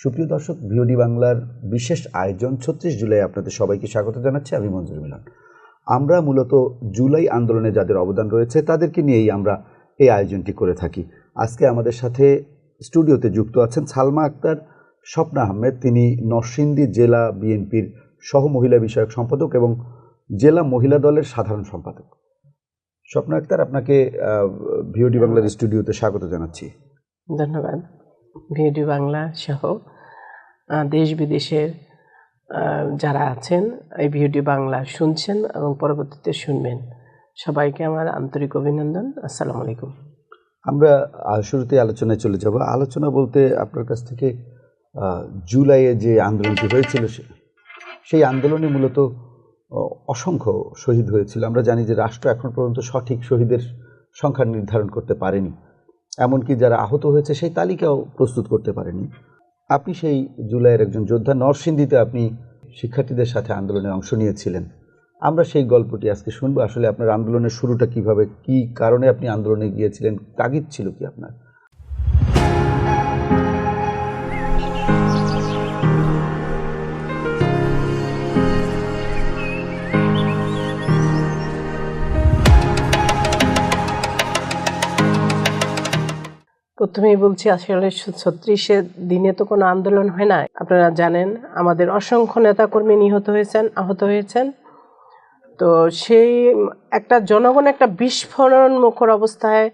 সুপ্রিয় দর্শক, ভিওডি বাংলার বিশেষ আয়োজন ৩৬ জুলাই আপনাদের সবাইকে স্বাগত জানাচ্ছি। আমি মঞ্জুর মিলন। আমরা মূলত জুলাই আন্দোলনে যাদের অবদান রয়েছে তাদেরকে নিয়েই আমরা এই আয়োজনটি করে থাকি। আজকে আমাদের সাথে স্টুডিওতে যুক্ত আছেন সালমা আক্তার, স্বপ্না আহমেদ। তিনি নরসিংদী জেলা বিএনপির সহ মহিলা বিষয়ক সম্পাদক এবং জেলা মহিলা দলের সাধারণ সম্পাদক। স্বপ্না আক্তার, আপনাকে ভিওডি বাংলার স্টুডিওতে স্বাগত জানাচ্ছি। ধন্যবাদ। ভিওডি বাংলা সহ দেশ বিদেশের যারা আছেন এই ভিওডি বাংলা শুনছেন এবং পরবর্তীতে শুনবেন, সবাইকে আমার আন্তরিক অভিনন্দন। আসসালামু আলাইকুম। আমরা শুরুতে আলোচনায় চলে যাব। আলোচনা বলতে আপনার কাছ থেকে জুলাইয়ে যে আন্দোলনটি হয়েছিল সেই আন্দোলনে মূলত অসংখ্য শহীদ হয়েছিল। আমরা জানি যে রাষ্ট্র এখন পর্যন্ত সঠিক শহীদের সংখ্যা নির্ধারণ করতে পারেনি, এমনকি যারা আহত হয়েছে সেই তালিকাও প্রস্তুত করতে পারেনি। আপনি সেই জুলাইয়ের একজন যোদ্ধা। নরসিংদীতে আপনি শিক্ষার্থীদের সাথে আন্দোলনে অংশ নিয়েছিলেন। আমরা সেই গল্পটি আজকে শুনবো। আসলে আপনার আন্দোলনের শুরুটা কিভাবে, কি কারণে আপনি আন্দোলনে গিয়েছিলেন, তাগিদ ছিল কি আপনার? প্রথমেই বলছি, আসলে ৩৬ দিনে তো কোনো আন্দোলন হয় না। আপনারা জানেন আমাদের অসংখ্য নেতাকর্মী নিহত হয়েছেন, আহত হয়েছেন। তো সেই একটা জনগণ একটা বিস্ফোরণ মুখর অবস্থায়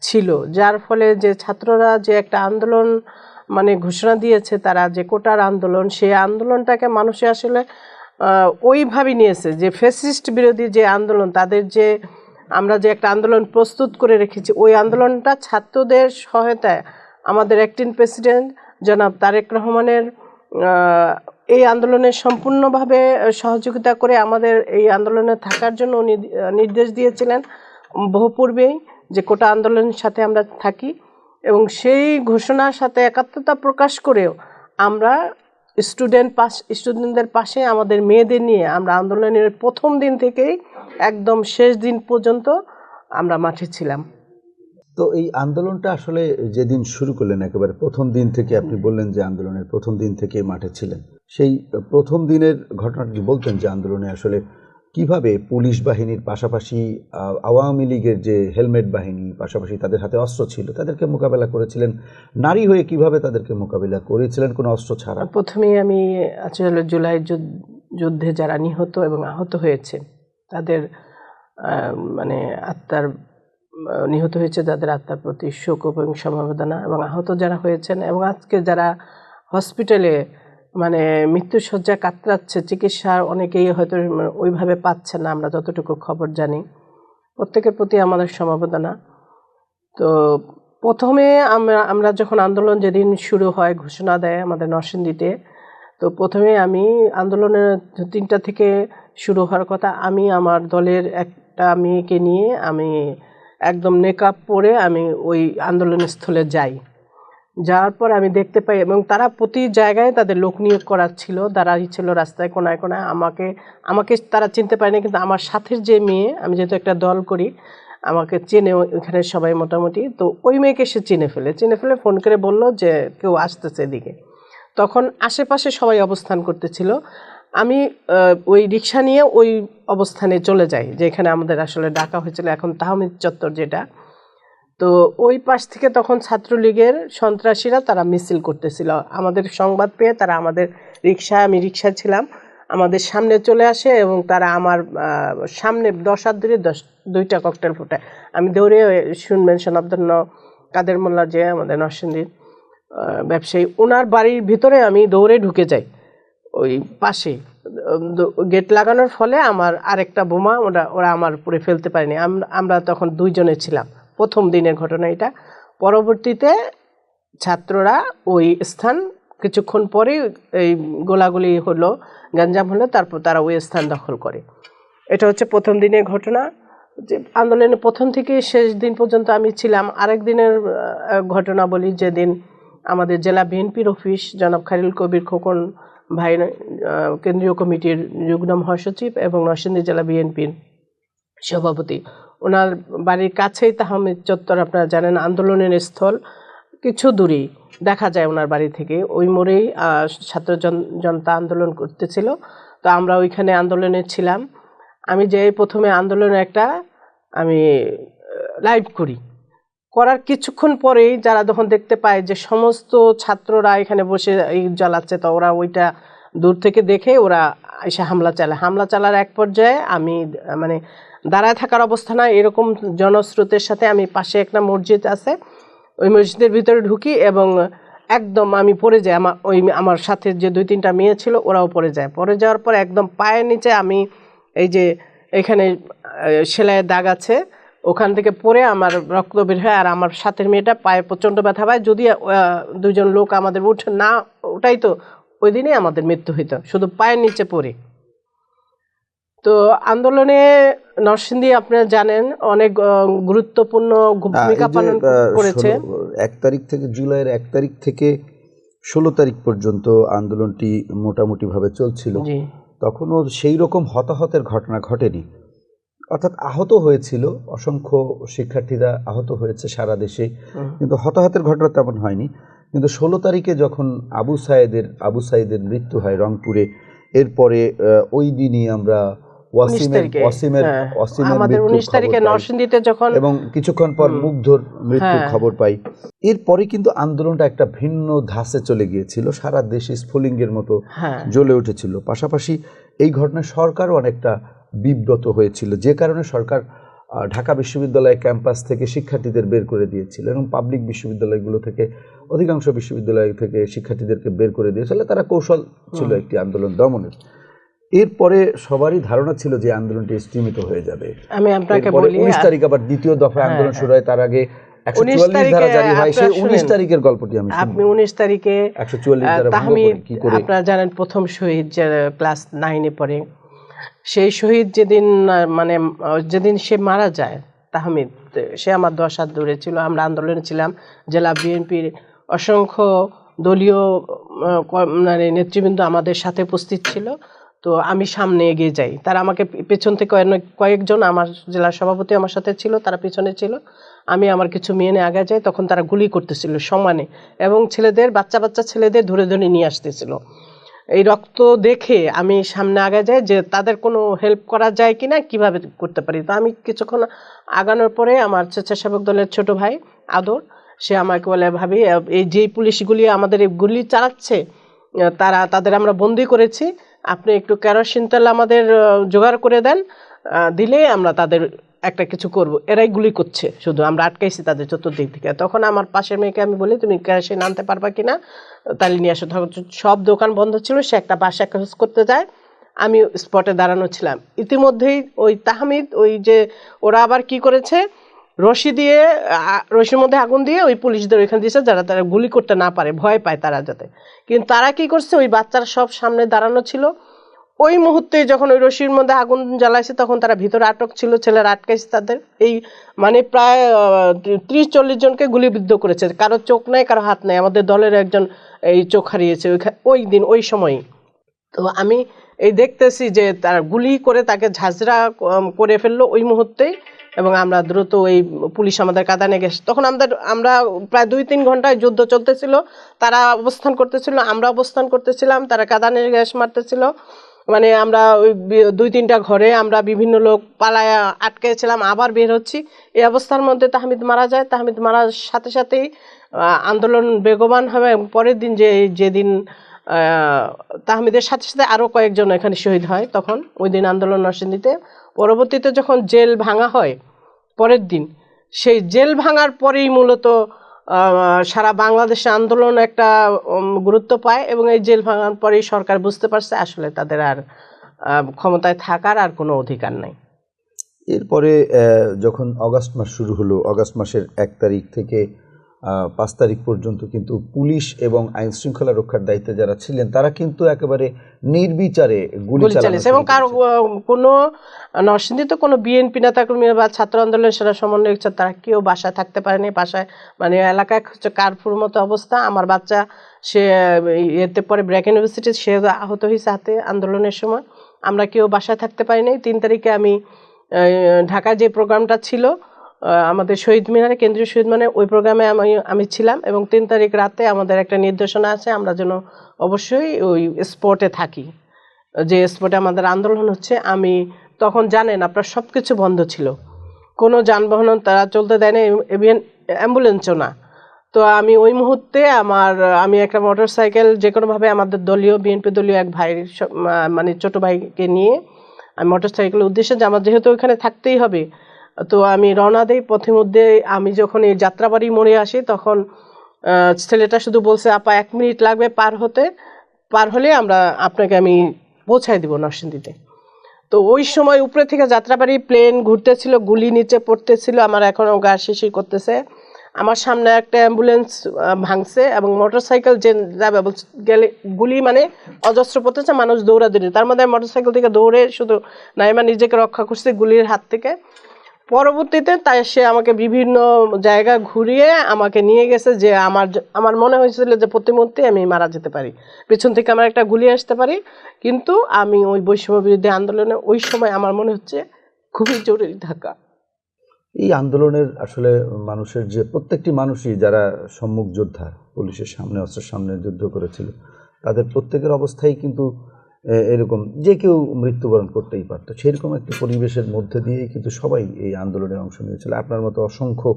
ছিল, যার ফলে যে ছাত্ররা যে একটা আন্দোলন ঘোষণা দিয়েছে, তারা যে কোটার আন্দোলন, সেই আন্দোলনটাকে মানুষে আসলে ওইভাবে নিয়েছে যে ফ্যাসিস্ট বিরোধী যে আন্দোলন, তাদের যে আমরা যে একটা আন্দোলন প্রস্তুত করে রেখেছি, ওই আন্দোলনটা ছাত্রদের সহায়তায় আমাদের অ্যাক্টিং প্রেসিডেন্ট জনাব তারেক রহমানের এই আন্দোলনে সম্পূর্ণভাবে সহযোগিতা করে আমাদের এই আন্দোলনে থাকার জন্য উনি নির্দেশ দিয়েছিলেন বহু পূর্বেই, যে কোটা আন্দোলনের সাথে আমরা থাকি। এবং সেই ঘোষণার সাথে একাত্মতা প্রকাশ করেও আমরা স্টুডেন্টদের পাশে আমাদের মেয়েদের নিয়ে আমরা আন্দোলনের প্রথম দিন থেকেই একদম শেষ দিন পর্যন্ত আমরা মাঠে ছিলাম। তো এই আন্দোলনটা আসলে যেদিন শুরু করলেন, একেবারে প্রথম দিন থেকে, আপনি বললেন যে আন্দোলনের প্রথম দিন থেকে মাঠে ছিলেন, সেই প্রথম দিনের ঘটনাটি বলতেন যে আন্দোলনে আসলে কিভাবে পুলিশ বাহিনীর পাশাপাশি আওয়ামী লীগের যে হেলমেট বাহিনী, পাশাপাশি তাদের হাতে অস্ত্র ছিল, তাদেরকে মোকাবেলা করেছিলেন। নারী হয়ে কিভাবে তাদেরকে মোকাবেলা করেছিলেন কোনো অস্ত্র ছাড়া? প্রথমেই আমি আসলে জুলাই যুদ্ধে যারা নিহত এবং আহত হয়েছে তাদের আত্মার নিহত হয়েছে যাদের আত্মার প্রতি শোক এবং সমবেদনা, এবং আহত যারা হয়েছেন এবং আজকে যারা হসপিটালে মৃত্যুশয্যা কাতরাচ্ছে, চিকিৎসার অনেকেই হয়তো ওইভাবে পাচ্ছে না, আমরা যতটুকু খবর জানি, প্রত্যেকের প্রতি আমাদের সমবেদনা। তো প্রথমে আমরা যখন আন্দোলন যেদিন শুরু হয়, ঘোষণা দেয় আমাদের নরসিংদীতে, তো প্রথমে আমি আন্দোলনের ৩টা থেকে শুরু হওয়ার কথা, আমি আমার দলের একটা মেয়েকে নিয়ে আমি একদম নেকআপ পরে আমি ওই আন্দোলন স্থলে যাওয়ার পর আমি দেখতে পাই, এবং তারা প্রতি জায়গায় তাদের লোক নিয়োগ করা ছিল, দাঁড়াই ছিল রাস্তায় কোনায় কোনায়। আমাকে তারা চিনতে পারেনি, কিন্তু আমার সাথের যে মেয়ে, আমি যেহেতু একটা দল করি, আমাকে চেনে এখানে সবাই মোটামুটি। তো ওই মেয়েকে সে চিনে ফেলে ফোন করে বলল যে কেউ আসতেছে এদিকে। তখন আশেপাশে সবাই অবস্থান করতেছিল, আমি ওই রিক্সা নিয়ে ওই অবস্থানে চলে যাই যেখানে আমাদের আসলে ডাকা হয়েছিল, এখন তাহমিদ চত্বর যেটা। তো ওই পাশ থেকে তখন ছাত্রলীগের সন্ত্রাসীরা তারা মিছিল করতেছিল, আমাদের সংবাদ পেয়ে তারা আমাদের আমি রিক্সায় ছিলাম, আমাদের সামনে চলে আসে এবং তারা আমার সামনে 10 হাত দূরে 2টা ককটেল ফোটায়। আমি দৌড়ে, শুনবেন সনাবধন্য কাদের মোল্লা যে আমাদের নরসিংদীর ব্যবসায়ী, ওনার বাড়ির ভিতরে আমি দৌড়ে ঢুকে যাই। ওই পাশে গেট লাগানোর ফলে আমার আরেকটা বোমা ওরা আমার উপরে ফেলতে পারেনি। আমরা তখন 2 জনে ছিলাম। প্রথম দিনের ঘটনা এটা। পরবর্তীতে ছাত্ররা ওই স্থান কিছুক্ষণ পরে এই গোলাগুলি হলো, গ্যাঞ্জাম হলো, তারপর তারা ওই স্থান দখল করে। এটা হচ্ছে প্রথম দিনের ঘটনা। যে আন্দোলনের প্রথম থেকে শেষ দিন পর্যন্ত আমি ছিলাম। আরেক দিনের ঘটনা বলি, যেদিন আমাদের জেলা বিএনপির অফিস জনাব খায়রুল কবির খোকন ভাই, কেন্দ্রীয় কমিটির যুগ্ম মহাসচিব এবং নরসিংদী জেলা বিএনপির সভাপতি, ওনার বাড়ির কাছেই তাহমিদ চত্বর, আপনারা জানেন আন্দোলনের স্থল। কিছু দূরেই দেখা যায় ওনার বাড়ি থেকে, ওই মোড়েই ছাত্র জনতা আন্দোলন করতেছিল। তো আমরা ওইখানে আন্দোলনে ছিলাম। আমি যে প্রথমে আন্দোলনে আমি লাইভ করার কিছুক্ষণ পরেই যারা যখন দেখতে পায় যে সমস্ত ছাত্ররা এখানে বসে এই জ্বালাচ্ছে, তো ওরা ওইটা দূর থেকে দেখে ওরা এসে হামলা চালার এক পর্যায়ে আমি মানে দাঁড়ায় থাকার অবস্থা না, এরকম জনস্রোতের সাথে আমি পাশে একটা মসজিদ আছে, ওই মসজিদের ভিতরে ঢুকি এবং একদম আমি পড়ে যাই। আমার সাথে যে 2-3টা মেয়ে ছিল ওরাও পড়ে যায়। পড়ে যাওয়ার পর একদম পায়ের নিচে আমি এই যে এখানে সেলাইয়ের দাগ আছে, ওখান থেকে পড়ে আমার রক্ত বের হয়। আর আমার সাথের মেয়েটা পায়ে প্রচণ্ড ব্যথা পায়। যদি 2জন লোক আমাদের ওটাই তো ওই দিনই আমাদের মৃত্যু হইতো, শুধু পায়ের নিচে পড়ে। তো আন্দোলনে নরসিংদী আপনারা জানেন অনেক গুরুত্বপূর্ণ ভূমিকা পালন করেছে। 1 তারিখ থেকে, জুলাইয়ের 1 তারিখ থেকে 16 তারিখ পর্যন্ত আন্দোলনটি মোটামুটিভাবে চলছিল। তখনও সেই রকম হতাহতের ঘটনা ঘটেনি, অর্থাৎ আহত হয়েছিল, অসংখ্য শিক্ষার্থীরা আহত হয়েছে সারা দেশে, কিন্তু হতাহতের ঘটনা তেমন হয়নি। কিন্তু 16 তারিখে যখন আবু সাইদের মৃত্যু হয় রংপুরে, এরপরে ওই দিনই আমরা ওয়াসিমের এবং কিছুক্ষণ পর মুগ্ধর মৃত্যুর খবর পাই। এরপরে কিন্তু আন্দোলনটা একটা ভিন্ন ধাঁচে চলে গিয়েছিল, সারা দেশে স্ফুলিঙ্গের মতো জ্বলে উঠেছিল। পাশাপাশি এই ঘটনায় সরকারও অনেকটা বিব্রত হয়েছিল, যে কারণে সরকার ঢাকা বিশ্ববিদ্যালয় ক্যাম্পাস থেকে শিক্ষার্থীদের বের করে দিয়েছিল এবং পাবলিক বিশ্ববিদ্যালয়গুলো থেকে, অধিকাংশ বিশ্ববিদ্যালয় থেকে শিক্ষার্থীদেরকে বের করে দিয়েছিল। তারা কৌশল ছিল একটি আন্দোলন দমনের। এরপরে সবারই ধারণা ছিল যে আন্দোলনটি স্থিমিত হয়ে যাবে। আমি আপনাকে বলি 19 তারিখ আবার দ্বিতীয় দফা আন্দোলন শুরু হয়। তার আগে 144 ধারা জারি হয়। সেই 19 তারিখের গল্পটি আমি শুনবো। আপনি 19 তারিখে 144 ধারা ভঙ্গ করে কি করে, আপনারা জানেন প্রথম শহীদ যে ক্লাস 9-এ পড়ে, সেই শহীদ যেদিন সে মারা যায়, তাহমিদ, সে আমার 10 হাত দূরে ছিল। আমরা আন্দোলনে ছিলাম, জেলা বিএনপির অসংখ্য দলীয় নেতৃবৃন্দ আমাদের সাথে উপস্থিত ছিল। তো আমি সামনে এগিয়ে যাই, তারা আমাকে পেছন থেকে কয়েকজন, আমার জেলা সভাপতি আমার সাথে ছিল, তারা পিছনে ছিল। আমি আমার কিছু মেয়ে নিয়ে আগে যাই, তখন তারা গুলি করতেছিল সমানে এবং বাচ্চা ছেলেদের ধরে ধরে নিয়ে আসতেছিল। এই রক্ত দেখে আমি সামনে আগে যাই যে তাদের কোনো হেল্প করা যায় কিনা, কিভাবে করতে পারি। তো আমি কিছুক্ষণ আগানোর পরে আমার স্বেচ্ছাসেবক দলের ছোট ভাই আদর, সে আমাকে বলে, ভাবি এই যে পুলিশগুলি আমাদের এই গুলি চালাচ্ছে, তাদের আমরা বন্দি করেছি, আপনি একটু কেরোসিন তেল আমাদের জোগাড় করে দেন, দিলে আমরা তাদের একটা কিছু করব। এরাই গুলি করছে, শুধু আমরা আটকাইছি তাদের চতুর্দিক থেকে। তখন আমার পাশের মেয়েকে আমি বলি, তুমি কেরোসিন আনতে পারবা কিনা, তাহলে নিয়ে আসো। সব দোকান বন্ধ ছিল, সে একটা বাসা খোঁজ করতে যায়, আমি স্পটে দাঁড়ানো ছিলাম। ইতিমধ্যেই ওই তাহমিদ, ওই যে ওরা আবার কি করেছে, রশির মধ্যে আগুন দিয়ে ওই পুলিশদের ওইখানে দিয়েছে, যারা তারা গুলি করতে না পারে, ভয় পায় তারা যাতে। কিন্তু তারা কি করছে, ওই বাচ্চারা সব সামনে দাঁড়ানো ছিল, ওই মুহূর্তে যখন ওই রশির মধ্যে আগুন জ্বালাইছে তখন তারা ভিতরে আটক ছিল, ছেলেরা আটকাইছে তাদের। এই প্রায় 30-40 জনকে গুলিবিদ্ধ করেছে, কারো চোখ নাই, কারো হাত নাই। আমাদের দলের একজন এই চোখ হারিয়েছে ওই দিন, ওই সময়। তো আমি এই দেখতেছি যে তারা গুলি করে তাকে ঝাঁঝরা করে ফেললো ওই মুহূর্তেই, এবং আমরা দ্রুত ওই পুলিশ আমাদের কাঁদানে গেছে। তখন আমরা প্রায় 2-3 ঘন্টায় যুদ্ধ চলতেছিল, তারা অবস্থান করতেছিল, আমরা অবস্থান করতেছিলাম, তারা কাঁদানে গ্যাস মারতেছিল। আমরা ওই 2-3টা ঘরে আমরা বিভিন্ন লোক পালায় আটকেছিলাম, আবার বের হচ্ছি। এই অবস্থার মধ্যে তাহমিদ মারা যায়। তাহমিদ মারার সাথে সাথেই আন্দোলন বেগবান হবে। পরের দিন যেদিন তাহমিদের সাথে সাথে আরও কয়েকজন এখানে শহীদ হয়, তখন ওই দিন আন্দোলন নরসিংদীতে। পরবর্তীতে যখন জেল ভাঙা হয় পরের দিন, সেই জেল ভাঙার পরেই মূলত সারা বাংলাদেশে আন্দোলন একটা গুরুত্ব পায়, এবং এই জেল ভাঙার পরেই সরকার বুঝতে পারছে আসলে তাদের আর ক্ষমতায় থাকার আর কোনো অধিকার নাই। এরপরে যখন অগাস্ট মাস শুরু হলো, অগাস্ট মাসের 1 তারিখ থেকে 5 তারিখ পর্যন্ত কিন্তু পুলিশ এবং আইন শৃঙ্খলা রক্ষার দায়িত্বে যারা ছিলেন তারা কিন্তু একেবারে নির্বিচারে গুলি চালিয়েছে, এবং কোনো নরসিংদীতে কোনো বিএনপি নেতাকর্মী বা ছাত্র আন্দোলনের সেরা সমন্বয়ক তারা কেউ বাসায় থাকতে পারেনি। বাসায় এলাকায় হচ্ছে কারফুর মতো অবস্থা। আমার বাচ্চা, সে এতে পরে ব্র্যাক ইউনিভার্সিটি, সে আহত হয়েছে হাতে আন্দোলনের সময়। আমরা কেউ বাসায় থাকতে পারিনি। 3 তারিখে আমি ঢাকায় যে প্রোগ্রামটা ছিল আমাদের শহীদ মিনারে, কেন্দ্রীয় শহীদ মিনারে ওই প্রোগ্রামে আমি ছিলাম, এবং 3 তারিখ রাতে আমাদের একটা নির্দেশনা আছে আমরা যেন অবশ্যই ওই স্পটে থাকি, যে স্পটে আমাদের আন্দোলন হচ্ছে। আমি তখন জানেন আপনার সব কিছু বন্ধ ছিল, কোনো যানবাহন তারা চলতে দেয় না, ইভেন অ্যাম্বুলেন্সও না। তো আমি ওই মুহূর্তে আমি একটা মোটরসাইকেল যে কোনোভাবে আমাদের দলীয় বিএনপি দলীয় এক ভাই মানে ছোট ভাইকে নিয়ে আমি মোটরসাইকেলের উদ্দেশ্যে, যে আমার যেহেতু ওইখানে থাকতেই হবে, তো আমি রওনা দিই। পথের মধ্যে আমি যখন এই যাত্রাবাড়ি মোড়ে আসি তখন ছেলেটা শুধু বলছে, আপা 1 মিনিট লাগবে পার হলে আপনাকে আমি পৌঁছায় দিব নরসিংদীতে। তো ওই সময় উপরে থেকে যাত্রাবাড়ি প্লেন ঘুরতেছিল, গুলি নিচে পড়তেছিল, আমার এখনও গা শিরশির করতেছে। আমার সামনে একটা অ্যাম্বুলেন্স ভাঙছে এবং মোটরসাইকেল যে যাবে গেলে গুলি মানে অজস্র পড়তেছে, মানুষ দৌড়াদৌড়ি, তার মধ্যে মোটরসাইকেল থেকে দৌড়ে শুধু নাইমা নিজেকে রক্ষা করছে গুলির হাত থেকে। পরবর্তীতে তাই সে আমাকে বিভিন্ন জায়গা ঘুরিয়ে আমাকে নিয়ে গেছে, যে আমার মনে হয়েছিল যে প্রতিমুহূর্তে আমি মারা যেতে পারি, পিছন থেকে আমার একটা গুলি আসতে পারি। কিন্তু আমি ওই বৈষম্য বিরোধী আন্দোলনে ওই সময় আমার মনে হচ্ছে খুবই জরুরি থাকা। এই আন্দোলনের আসলে মানুষের যে প্রত্যেকটি মানুষই যারা সম্মুখ যোদ্ধা, পুলিশের সামনে অস্ত্রের সামনে যুদ্ধ করেছিল, তাদের প্রত্যেকের অবস্থাই কিন্তু এরকম, যে কেউ মৃত্যুবরণ করতেই পারত। সেরকম একটি পরিবেশের মধ্যে দিয়েই কিন্তু সবাই এই আন্দোলনে অংশ নিয়েছিল। আপনার মতো অসংখ্য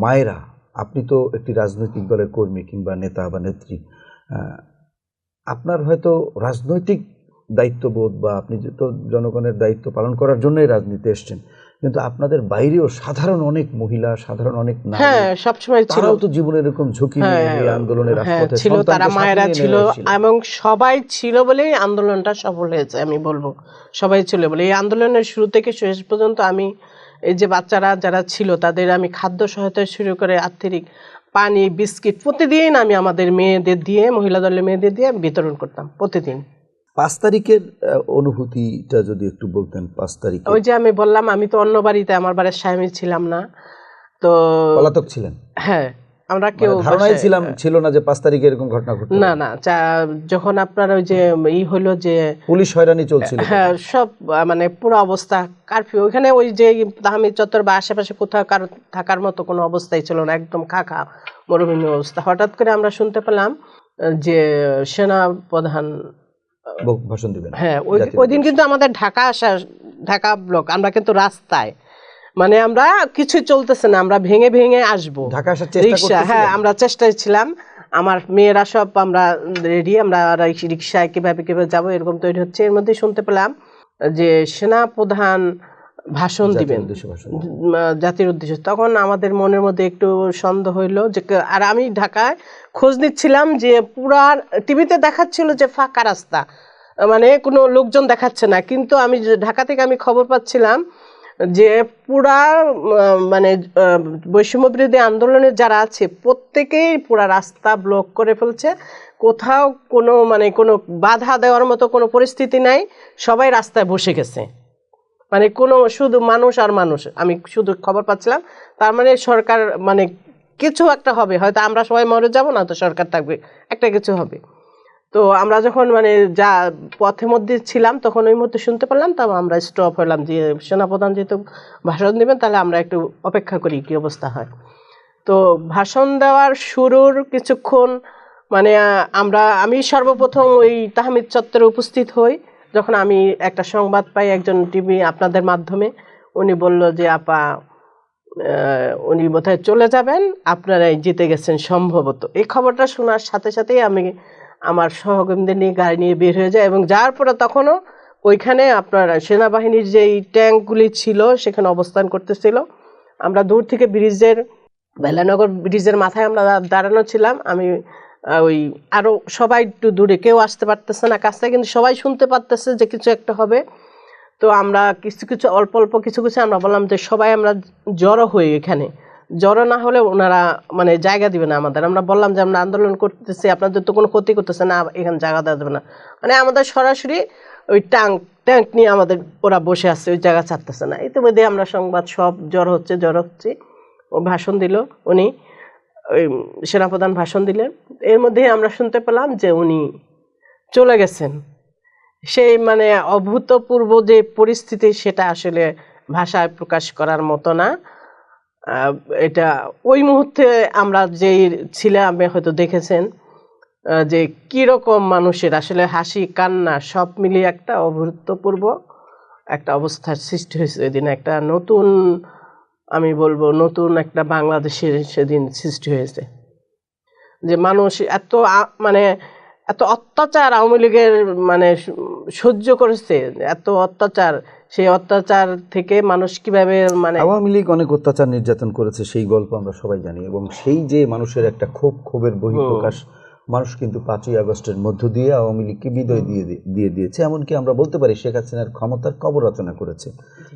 মায়েরা, আপনি তো একটি রাজনৈতিক দলের কর্মী কিংবা নেতা বা নেত্রী, আপনার হয়তো রাজনৈতিক দায়িত্ববোধ বা আপনি তো জনগণের দায়িত্ব পালন করার জন্যই রাজনীতিতে এসছেন, কিন্তু আপনাদের বাইরেও সাধারণ অনেক মহিলা, সাধারণ অনেক নারী, হ্যাঁ সবসময় ছিল, তারাও তো জীবনের এরকম ঝুঁকি নিয়ে এই আন্দোলনের রাজপথে ছিল, তারা মায়েরা ছিল, এবং সবাই ছিল বলেই আন্দোলনটা সফল হয়েছে। আমি বলবো সবাই ছিল বলে এই আন্দোলনের শুরু থেকে শেষ পর্যন্ত আমি এই যে বাচ্চারা যারা ছিল তাদের আমি খাদ্য সহায়তা শুরু করে আর্থিক পানি বিস্কিট প্রতিদিন আমি আমাদের মেয়েদের দিয়ে, মহিলা দলের মেয়েদের দিয়ে বিতরণ করতাম প্রতিদিন। 5 তারিখের অনুভূতিটা যদি একটু বলতেন। 5 তারিখ ওই যে আমি বললাম আমি তো অন্য বাড়িতে, আমার বাড়ির স্বামী ছিলাম না, তো পলাতক ছিলেন। হ্যাঁ আমরা কেউ ধারণাই ছিল না যে 5 তারিখে এরকম ঘটনা ঘটবে। না না, যখন আপনার ওই যে হলো যে পুলিশ হয়রানি চলছিল, হ্যাঁ সব মানে পুরো অবস্থা কারফিউ, ওইখানে ওই যে তাহমিদ চত্বর বা আশেপাশে কোথাও কারো থাকার মতো কোনো অবস্থাই ছিল না, একদম খাখা মরুভূমি অবস্থা। হঠাৎ করে আমরা শুনতে পেলাম যে সেনা প্রধান ভাষণ দিবেন। হ্যাঁ ওই দিন কিন্তু আমাদের ঢাকা ব্লক, আমরা কিন্তু রাস্তায়, মানে আমরা কিছু চলতেছে না, আমরা ভেঙে ভেঙে আসবো ঢাকা আসার চেষ্টা করতেছিলাম। হ্যাঁ আমরা চেষ্টায় ছিলাম, আমার মেয়েরা সব আমরা রেডি, আমরা রিক্সায় কিভাবে যাবো এরকম তৈরি হচ্ছে। এর মধ্যে শুনতে পেলাম যে সেনা প্রধান ভাষণ দিবেন জাতির উদ্দেশ্যে। তখন আমাদের মনের মধ্যে একটু সন্দেহ হইলো যে, আর আমি ঢাকায় খোঁজ নিচ্ছিলাম যে পুরা টিভিতে দেখাচ্ছিল যে ফাঁকা রাস্তা, মানে কোনো লোকজন দেখাচ্ছে না, কিন্তু আমি ঢাকা থেকে আমি খবর পাচ্ছিলাম যে পুরা মানে বৈষম্য বিরোধী আন্দোলনে যারা আছে প্রত্যেকেই পুরা রাস্তা ব্লক করে ফেলছে, কোথাও কোনো বাধা দেওয়ার মতো কোনো পরিস্থিতি নাই, সবাই রাস্তায় বসে গেছে, মানে কোনো শুধু মানুষ আর মানুষ। আমি শুধু খবর পাচ্ছিলাম, তার মানে সরকার মানে কিছু একটা হবে, হয়তো আমরা সবাই মরে যাব না, তো সরকার থাকবে, একটা কিছু হবে। তো আমরা যখন মানে যা পথের মধ্যে ছিলাম তখন ওই মুহূর্তে শুনতে পেলাম, তাও আমরা স্টপ হলাম যে সেনাপ্রধান যেহেতু ভাষণ দেবেন তাহলে আমরা একটু অপেক্ষা করি কি অবস্থা হয়। তো ভাষণ দেওয়ার শুরুর কিছুক্ষণ মানে আমি সর্বপ্রথম ওই তাহমিদ চত্বরে উপস্থিত হই, যখন আমি একটা সংবাদ পাই একজন টিভি আপনাদের মাধ্যমে, উনি বলল যে আপা উনি বোধহয় চলে যাবেন, আপনারাই জিতে গেছেন সম্ভবত। এই খবরটা শোনার সাথে সাথেই আমি আমার সহকর্মীদের নিয়ে গাড়ি নিয়ে বের হয়ে যায়, এবং যাওয়ার পরে তখনও ওইখানে আপনার সেনাবাহিনীর যেই ট্যাঙ্কগুলি ছিল সেখানে অবস্থান করতেছিল। আমরা দূর থেকে বেলানগর ব্রিজের মাথায় আমরা দাঁড়ানো ছিলাম। আমি ওই আরও সবাই একটু দূরে, কেউ আসতে পারতেছে না কাছে, কিন্তু সবাই শুনতে পারতেছে যে কিছু একটা হবে। তো আমরা কিছু অল্প কিছু আমরা বললাম যে সবাই আমরা জড়ো হই, এখানে জড়ো না হলে ওনারা মানে জায়গা দিবে না আমাদের। আমরা বললাম যে আমরা আন্দোলন করতেছি, আপনাদের তো কোনো ক্ষতি করতেছে না, এখানে জায়গা দেওয়া যাবে না, মানে আমাদের সরাসরি ওই ট্যাঙ্ক নিয়ে আমাদের ওরা বসে আছে, ওই জায়গা ছাড়তেছে না। ইতিমধ্যে আমরা সংবাদ সব জড়ো হচ্ছে। ও ভাষণ দিল, উনি ওই সেনাপ্রধান ভাষণ দিলেন, এর মধ্যে আমরা শুনতে পেলাম যে উনি চলে গেছেন। সেই মানে অভূতপূর্ব যে পরিস্থিতি সেটা আসলে ভাষায় প্রকাশ করার মতো না। আহ, এটা ওই মুহূর্তে আমরা যেই ছিলাম, আপনি হয়তো দেখেছেন যে কিরকম মানুষের আসলে হাসি কান্না সব মিলিয়ে একটা অভূতপূর্ব একটা অবস্থার সৃষ্টি হয়েছে ওই দিন। একটা নতুন, আমি বলবো নতুন একটা বাংলাদেশের সেদিন সৃষ্টি হয়েছে, যে মানুষ এত মানে এত অত্যাচার আওয়ামী লীগের মানে সহ্য করেছে, এত অত্যাচার, সেই অত্যাচার থেকে মানুষ কিভাবে মানে আওয়ামী লীগ অনেক অত্যাচার নির্যাতন করেছে, সেই গল্প আমরা সবাই জানি, এবং সেই যে মানুষের একটা ক্ষোভের বহিঃপ্রকাশ মানুষ কিন্তু 5ই আগস্টের মধ্য দিয়ে আওয়ামী লীগকে বিদায় দিয়ে দিয়েছে। এমনকি আমরা বলতে পারি শেখ হাসিনার ক্ষমতার কবর রচনা করেছে।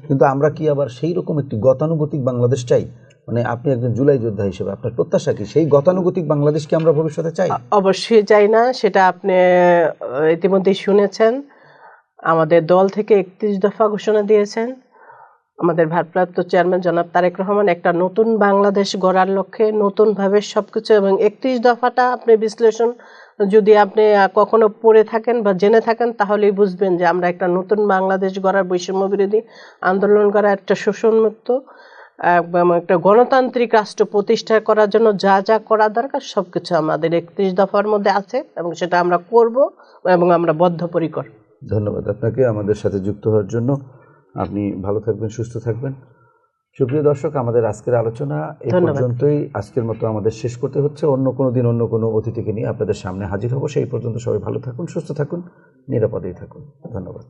কিন্তু আমরা কি আবার সেই রকম একটি গতানুগতিক বাংলাদেশ চাই? মানে আপনি একজন জুলাই যোদ্ধা হিসেবে আপনার প্রত্যাশা কি সেই গতানুগতিক বাংলাদেশকে আমরা ভবিষ্যতে চাই? অবশ্যই চাই না, সেটা আপনি ইতিমধ্যেই শুনেছেন। আমাদের দল থেকে 31 দফা ঘোষণা দিয়েছেন আমাদের ভারপ্রাপ্ত চেয়ারম্যান জনাব তারেক রহমান, একটা নতুন বাংলাদেশ গড়ার লক্ষ্যে নতুনভাবে সবকিছু। এবং 31 দফাটা আপনি বিশ্লেষণ যদি আপনি কখনো পড়ে থাকেন বা জেনে থাকেন, তাহলেই বুঝবেন যে আমরা একটা নতুন বাংলাদেশ গড়ার, বৈষম্য বিরোধী আন্দোলন করা, একটা শোষণমুক্ত এবং একটা গণতান্ত্রিক রাষ্ট্র প্রতিষ্ঠা করার জন্য যা যা করা দরকার সবকিছু আমাদের 31 দফার মধ্যে আছে, এবং সেটা আমরা করব এবং আমরা বদ্ধপরিকর। ধন্যবাদ আপনাকে আমাদের সাথে যুক্ত হওয়ার জন্য। আপনি ভালো থাকবেন, সুস্থ থাকবেন। সুপ্রিয় দর্শক, আমাদের আজকের আলোচনা এই পর্যন্তই। আজকের মতো আমাদের শেষ করতে হচ্ছে। অন্য কোনো দিন অন্য কোনো অতিথিকে নিয়ে আপনাদের সামনে হাজির হব। সেই পর্যন্ত সবাই ভালো থাকুন, সুস্থ থাকুন, নিরাপদেই থাকুন। ধন্যবাদ।